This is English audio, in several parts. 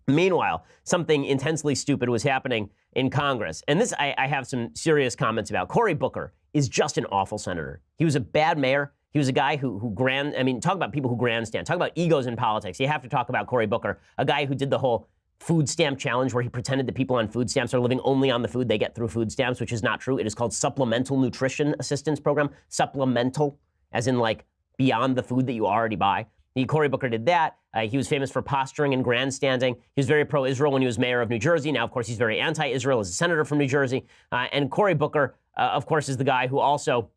Meanwhile, something intensely stupid was happening in Congress. And this I have some serious comments about. Cory Booker is just an awful senator. He was a bad mayor. He was a guy talk about people who grandstand. Talk about egos in politics. You have to talk about Cory Booker, a guy who did the whole food stamp challenge where he pretended that people on food stamps are living only on the food they get through food stamps, which is not true. It is called Supplemental Nutrition Assistance Program. Supplemental, as in like beyond the food that you already buy. Cory Booker did that. He was famous for posturing and grandstanding. He was very pro-Israel when he was mayor of New Jersey. Now, of course, he's very anti-Israel as a senator from New Jersey. And Cory Booker, of course, is the guy who also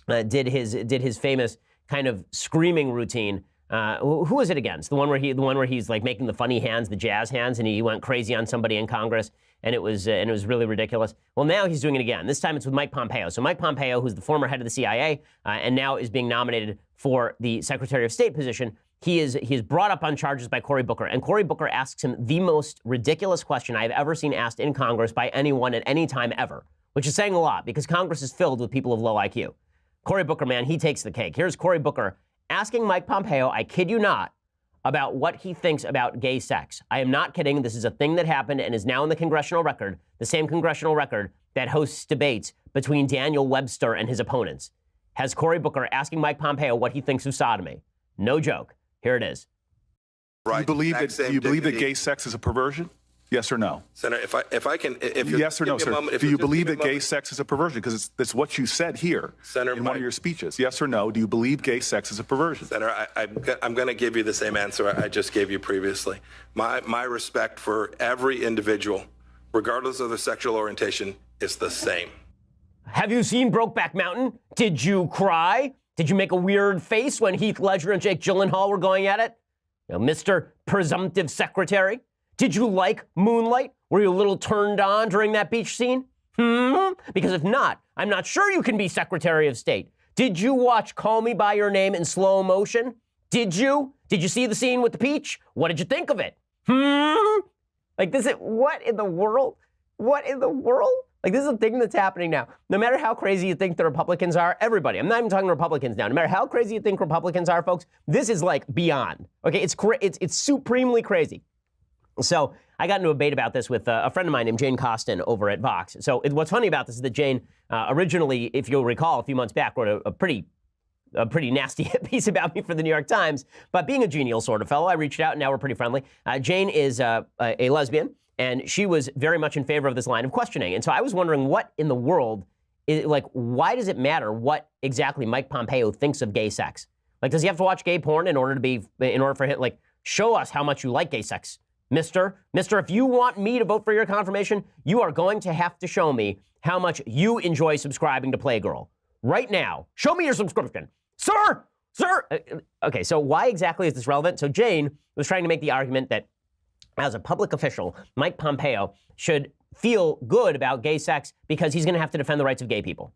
did his famous kind of screaming routine. Who was it against? The one where he's like making the funny hands, the jazz hands, and he went crazy on somebody in Congress, and it was really ridiculous. Well, now he's doing it again. This time it's with Mike Pompeo. So Mike Pompeo, who's the former head of the CIA, and now is being nominated for the Secretary of State position, he is brought up on charges by Cory Booker, and Cory Booker asks him the most ridiculous question I've ever seen asked in Congress by anyone at any time ever, which is saying a lot because Congress is filled with people of low IQ. Cory Booker, man, he takes the cake. Here's Cory Booker asking Mike Pompeo, I kid you not, about what he thinks about gay sex. I am not kidding. This is a thing that happened and is now in the congressional record, the same congressional record that hosts debates between Daniel Webster and his opponents. Has Cory Booker asking Mike Pompeo what he thinks of sodomy. No joke. Here it is. Right. Do you believe that gay sex is a perversion? Yes or no? Senator, if yes or no, sir. Do you believe that gay sex is a perversion? Because it's what you said here Senator, in one of your speeches. Yes or no? Do you believe gay sex is a perversion? Senator, I'm going to give you the same answer I just gave you previously. My respect for every individual, regardless of their sexual orientation, is the same. Have you seen Brokeback Mountain? Did you cry? Did you make a weird face when Heath Ledger and Jake Gyllenhaal were going at it? Mr. Presumptive Secretary? Did you like Moonlight? Were you a little turned on during that beach scene? Because if not, I'm not sure you can be Secretary of State. Did you watch Call Me By Your Name in slow motion? Did you? Did you see the scene with the peach? What did you think of it? Like what in the world? What in the world? Like, this is a thing that's happening now. No matter how crazy you think the Republicans are, everybody, I'm not even talking Republicans now. No matter how crazy you think Republicans are, folks, this is like beyond. Okay, it's supremely crazy. So I got into a debate about this with a friend of mine named Jane Costin over at Vox. So what's funny about this is that Jane originally, if you'll recall, a few months back, wrote a pretty nasty piece about me for the New York Times. But being a genial sort of fellow, I reached out, and now we're pretty friendly. Jane is a lesbian, and she was very much in favor of this line of questioning. And so I was wondering what in the world, why does it matter what exactly Mike Pompeo thinks of gay sex? Like, does he have to watch gay porn in order for him, show us how much you like gay sex? Mister, if you want me to vote for your confirmation, you are going to have to show me how much you enjoy subscribing to Playgirl. Right now, show me your subscription. Sir! Okay, so why exactly is this relevant? So Jane was trying to make the argument that as a public official, Mike Pompeo should feel good about gay sex because he's going to have to defend the rights of gay people.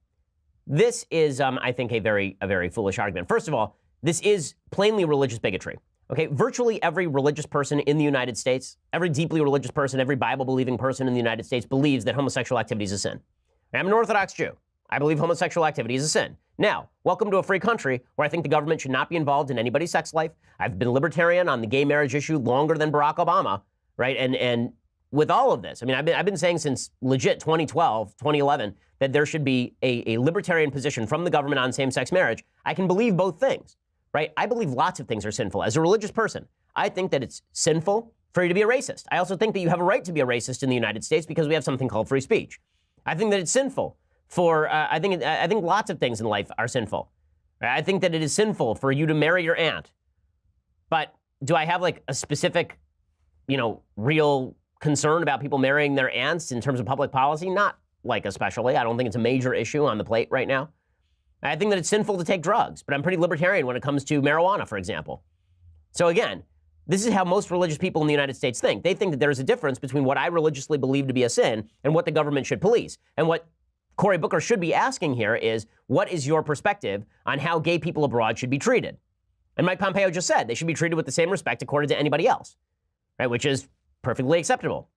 This is, I think, a very foolish argument. First of all, this is plainly religious bigotry. Okay, virtually every religious person in the United States, every deeply religious person, every Bible-believing person in the United States believes that homosexual activity is a sin. I'm an Orthodox Jew. I believe homosexual activity is a sin. Now, welcome to a free country where I think the government should not be involved in anybody's sex life. I've been libertarian on the gay marriage issue longer than Barack Obama, right? And with all of this, I mean, I've been saying since legit 2012, 2011, that there should be a libertarian position from the government on same-sex marriage. I can believe both things, right? I believe lots of things are sinful. As a religious person, I think that it's sinful for you to be a racist. I also think that you have a right to be a racist in the United States because we have something called free speech. I think that it's sinful for, I think lots of things in life are sinful. I think that it is sinful for you to marry your aunt. But do I have a specific, real concern about people marrying their aunts in terms of public policy? Not especially. I don't think it's a major issue on the plate right now. I think that it's sinful to take drugs, but I'm pretty libertarian when it comes to marijuana, for example. So again, this is how most religious people in the United States think. They think that there's a difference between what I religiously believe to be a sin and what the government should police. And what Cory Booker should be asking here is, what is your perspective on how gay people abroad should be treated? And Mike Pompeo just said they should be treated with the same respect accorded to anybody else, right? Which is perfectly acceptable.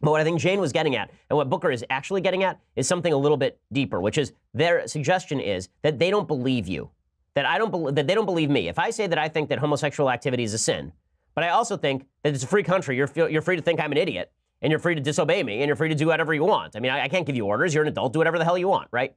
But what I think Jane was getting at, and what Booker is actually getting at, is something a little bit deeper, which is their suggestion is that they don't believe you, that they don't believe me. If I say that I think that homosexual activity is a sin, But I also think that it's a free country. You're free to think I'm an idiot, and you're free to disobey me, and you're free to do whatever you want. I mean, I can't give you orders. You're an adult. Do whatever the hell you want, right?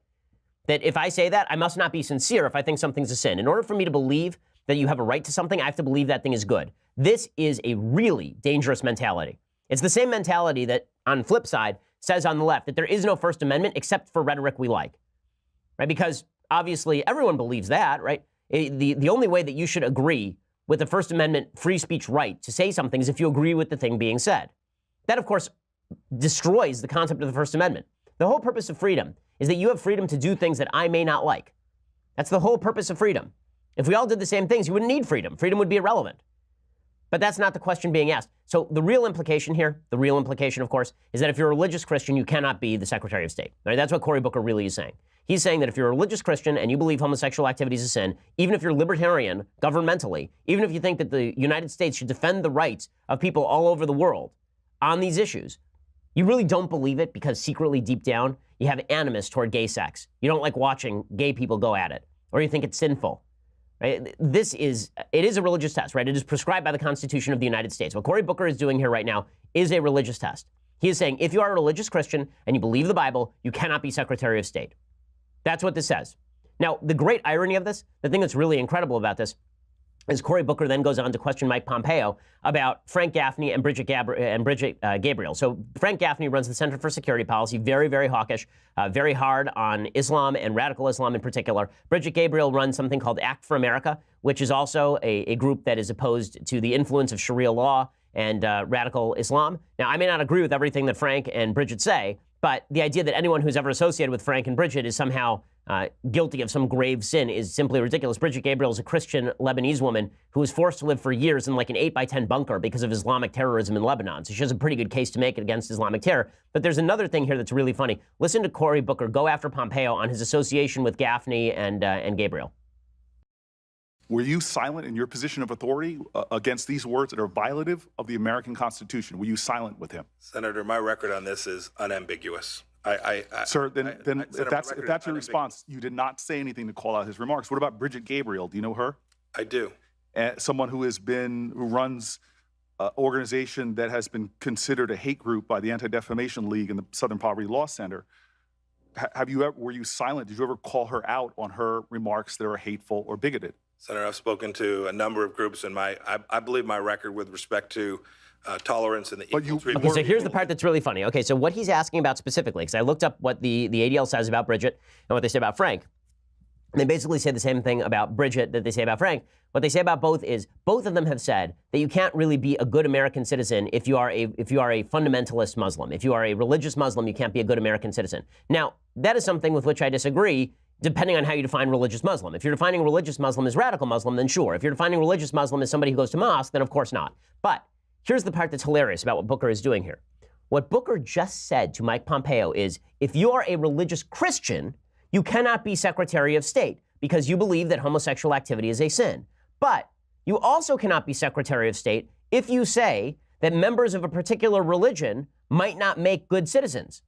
That if I say that, I must not be sincere if I think something's a sin. In order for me to believe that you have a right to something, I have to believe that thing is good. This is a really dangerous mentality. It's the same mentality that, on the flip side, says on the left that there is no First Amendment except for rhetoric we like, right? Because obviously everyone believes that, right? The only way that you should agree with the First Amendment free speech right to say something is if you agree with the thing being said. That, of course, destroys the concept of the First Amendment. The whole purpose of freedom is that you have freedom to do things that I may not like. That's the whole purpose of freedom. If we all did the same things, you wouldn't need freedom. Freedom would be irrelevant. But that's not the question being asked. So the real implication here, of course, is that if you're a religious Christian, you cannot be the Secretary of State. Right? That's what Cory Booker really is saying. He's saying that if you're a religious Christian and you believe homosexual activity is a sin, even if you're libertarian governmentally, even if you think that the United States should defend the rights of people all over the world on these issues, you really don't believe it because secretly deep down, you have animus toward gay sex. You don't like watching gay people go at it, or you think it's sinful. Right? It is a religious test, right? It is prescribed by the Constitution of the United States. What Cory Booker is doing here right now is a religious test. He is saying if you are a religious Christian and you believe the Bible, you cannot be Secretary of State. That's what this says. Now, the great irony of this, the thing that's really incredible about this, is Cory Booker then goes on to question Mike Pompeo about Frank Gaffney and Bridget Gabriel. So Frank Gaffney runs the Center for Security Policy, very, very hawkish, very hard on Islam and radical Islam in particular. Bridget Gabriel runs something called Act for America, which is also a group that is opposed to the influence of Sharia law and radical Islam. Now, I may not agree with everything that Frank and Bridget say, but the idea that anyone who's ever associated with Frank and Bridget is somehow guilty of some grave sin is simply ridiculous. Bridget Gabriel is a Christian Lebanese woman who was forced to live for years in like an 8x10 bunker because of Islamic terrorism in Lebanon. So she has a pretty good case to make against Islamic terror. But there's another thing here that's really funny. Listen to Cory Booker go after Pompeo on his association with Gaffney and Gabriel. Were you silent in your position of authority against these words that are violative of the American Constitution? Were you silent with him? Senator, my record on this is unambiguous. Sir, then if that's your response, you did not say anything to call out his remarks. What about Bridget Gabriel? Do you know her? I do. Someone who runs an organization that has been considered a hate group by the Anti-Defamation League and the Southern Poverty Law Center. Were you silent? Did you ever call her out on her remarks that are hateful or bigoted? Senator, I've spoken to a number of groups, and I believe my record with respect to tolerance and the equal treatment. Okay, so here's the part that's really funny. Okay, so what he's asking about specifically, because I looked up what the ADL says about Bridget and what they say about Frank. And they basically say the same thing about Bridget that they say about Frank. What they say about both is both of them have said that you can't really be a good American citizen if you are a fundamentalist Muslim. If you are a religious Muslim, you can't be a good American citizen. Now, that is something with which I disagree, depending on how you define religious Muslim. If you're defining religious Muslim as radical Muslim, then sure. If you're defining religious Muslim as somebody who goes to mosque, then of course not. But here's the part that's hilarious about what Booker is doing here. What Booker just said to Mike Pompeo is, if you are a religious Christian, you cannot be Secretary of State because you believe that homosexual activity is a sin. But you also cannot be Secretary of State if you say that members of a particular religion might not make good citizens.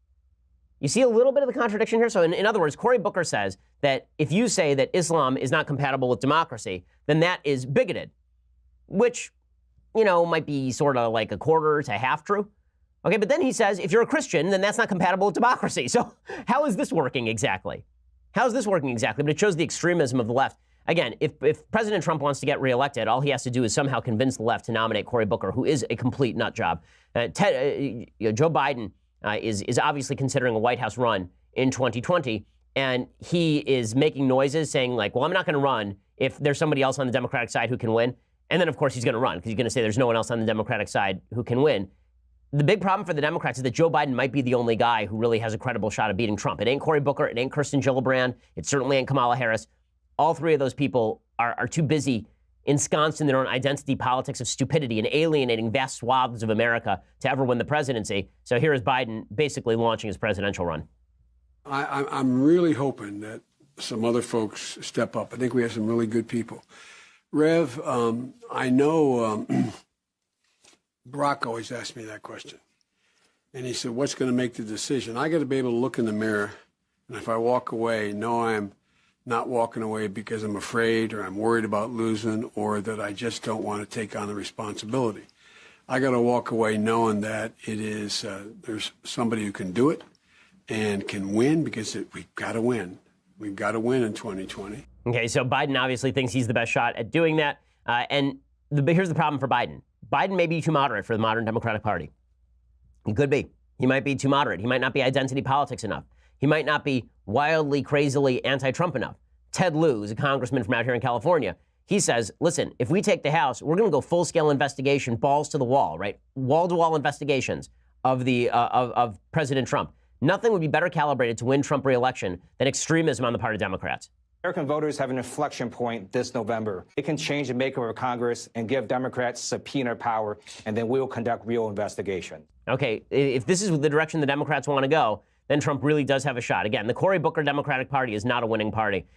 You see a little bit of the contradiction here? So in other words, Cory Booker says that if you say that Islam is not compatible with democracy, then that is bigoted, which, you know, might be sort of like a quarter to half true. Okay, but then he says if you're a Christian, then that's not compatible with democracy. So how is this working exactly? How is this working exactly? But it shows the extremism of the left. Again, if President Trump wants to get reelected, all he has to do is somehow convince the left to nominate Cory Booker, who is a complete nut job. Joe Biden is obviously considering a White House run in 2020, and he is making noises saying like, well, I'm not going to run if there's somebody else on the Democratic side who can win. And then, of course, he's going to run because he's going to say there's no one else on the Democratic side who can win. The big problem for the Democrats is that Joe Biden might be the only guy who really has a credible shot of beating Trump. It ain't Cory Booker. It ain't Kirsten Gillibrand. It certainly ain't Kamala Harris. All three of those people are too busy ensconced in their own identity politics of stupidity and alienating vast swaths of America to ever win the presidency. So here is Biden basically launching his presidential run. I'm really hoping that some other folks step up. I think we have some really good people. Rev, I know Barack always asked me that question. And he said, what's going to make the decision? I got to be able to look in the mirror, and if I walk away, know I'm not walking away because I'm afraid or I'm worried about losing or that I just don't want to take on the responsibility. I got to walk away knowing that it is there's somebody who can do it and can win because we've got to win. We've got to win in 2020. Okay, so Biden obviously thinks he's the best shot at doing that. Here's the problem for Biden. Biden may be too moderate for the modern Democratic Party. He could be. He might be too moderate. He might not be identity politics enough. He might not be wildly, crazily anti-Trump enough. Ted Lieu is a congressman from out here in California. He says, listen, if we take the House, we're going to go full-scale investigation, balls to the wall, right? Wall-to-wall investigations of President Trump. Nothing would be better calibrated to win Trump re-election than extremism on the part of Democrats. American voters have an inflection point this November. It can change the makeup of Congress and give Democrats subpoena power, and then we'll conduct real investigation. Okay, if this is the direction the Democrats want to go, then Trump really does have a shot. Again, the Cory Booker Democratic Party is not a winning party.